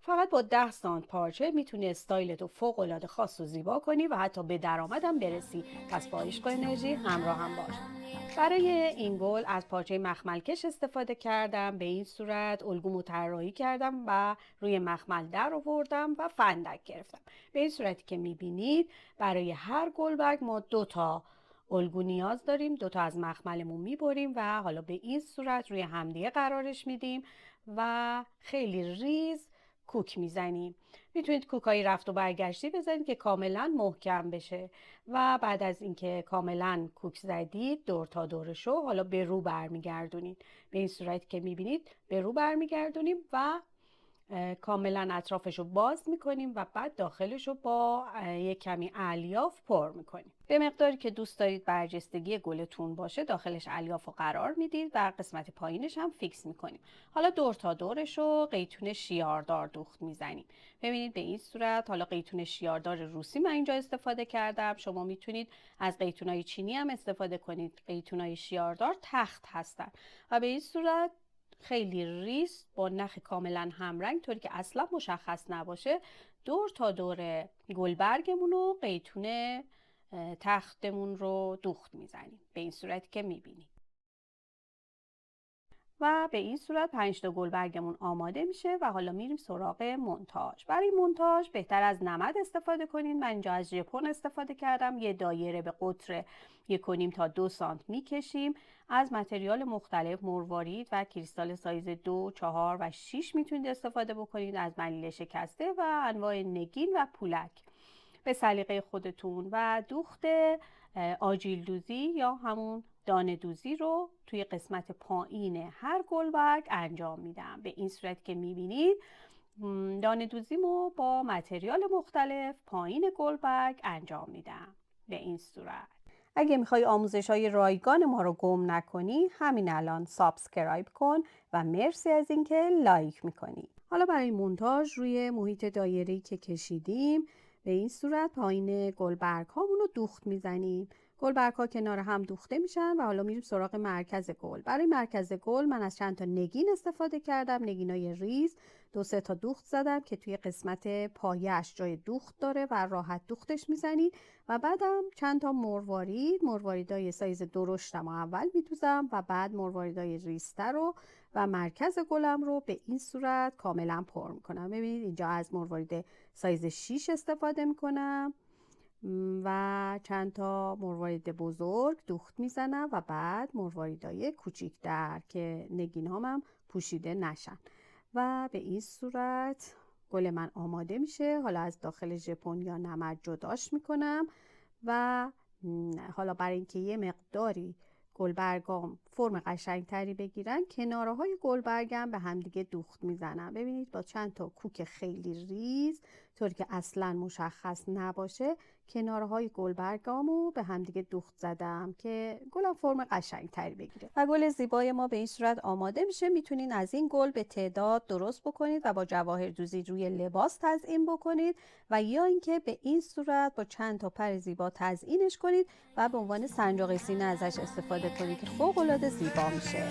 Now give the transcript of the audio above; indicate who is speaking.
Speaker 1: فقط با 10 سانت پارچه میتونی استایلتو فوق‌العاده خاص و زیبا کنی و حتی به درآمدم برسی. پس با عشق و انرژی همراه هم باش. برای این گل از پارچه مخملکش استفاده کردم. به این صورت الگومو طراحی کردم و روی مخمل در آوردم و فندک گرفتم. به این صورتی که میبینید برای هر گلبرگ ما 2 تا الگو نیاز داریم. 2 تا از مخملمون میبریم و حالا به این صورت روی همدیگه قرارش میدیم و خیلی ریز کوک میزنیم. میتونید کوکای رفت و برگشتی بزنید که کاملا محکم بشه و بعد از اینکه کاملا کوک زدید دور تا دورشو حالا به رو برمیگردونید. به این صورت که میبینید به رو برمیگردونیم و کاملا اطرافش رو باز میکنیم و بعد داخلش رو با یک کمی الیاف پر میکنیم. به مقداری که دوست دارید برجستگی گلتون باشه داخلش الیاف رو قرار میدید و قسمت پایینش هم فیکس میکنیم. حالا دور تا دورش رو قیتون شیاردار دوخت میزنیم. ببینید به این صورت. حالا قیتون شیاردار روسی من اینجا استفاده کردم. شما میتونید از قیتونای چینی هم استفاده کنید. قیتونای شیاردار تخت هستن و به این صورت خیلی ریز با نخ کاملا همرنگ طوری که اصلا مشخص نباشه دور تا دور گلبرگمون رو قیتون تختمون رو دوخت میزنیم به این صورتی که میبینیم و به این صورت 5 تا گلبرگمون آماده میشه و حالا میریم سراغ مونتاژ. برای مونتاژ بهتر از نمد استفاده کنین. من اینجا از ژپن استفاده کردم. یه دایره به قطر 1.5 تا 2 سانت میکشیم. از متریال مختلف مروارید و کریستال سایز 2، 4 و 6 میتونید استفاده بکنید. از ملیل شکسته و انواع نگین و پولک به سلیقه خودتون و دوخت آجیل دوزی یا همون دانه دوزی رو توی قسمت پایین هر گلبرگ انجام میدم. به این صورت که میبینید دانه دوزیمو با متریال مختلف پایین گلبرگ انجام میدم به این صورت. اگه میخوای آموزش‌های رایگان ما رو گم نکنی همین الان سابسکرایب کن و مرسی از اینکه لایک میکنی. حالا برای مونتاژ روی محیط دایره‌ای که کشیدیم به این صورت پایین گلبرگ هامون رو دوخت میزنیم. گلبرگ ها کنار هم دوخته میشن و حالا میریم سراغ مرکز گل. برای مرکز گل من از چند تا نگین استفاده کردم. نگینای ریز 2-3 تا دوخت زدم که توی قسمت پایه‌اش جای دوخت داره و راحت دوختش میزنید و بعدم چند تا مرواریدای سایز درشتم اول میدوزم و بعد مرواریدای ریزتر رو و مرکز گلم رو به این صورت کاملا پر میکنم. ببینید اینجا از مروارید سایز 6 استفاده میکنم و چند تا مروارید بزرگ دوخت میزنم و بعد مرواریدای کوچیک‌تر که نگین هم پوشیده نشن و به این صورت گل من آماده میشه. حالا از داخل ژپن یا نمد جداش میکنم و حالا برای اینکه یه مقداری گلبرگام فرم قشنگتری بگیرن کناره های گلبرگم به همدیگه دوخت میزنم. ببینید با چند تا کوک خیلی ریز طوری که اصلا مشخص نباشه کناره های گلبرگامو به همدیگه دوخت زدم که گلم فرم قشنگتری بگیره و گل زیبای ما به این صورت آماده میشه. میتونین از این گل به تعداد درست بکنید و با جواهر دوزی روی لباس تزیین بکنید و یا اینکه به این صورت با چند تا پر زیبا تزیینش کنید و به عنوان سنجاق سینه ازش استفاده کنید که فوق العاده زیبا میشه.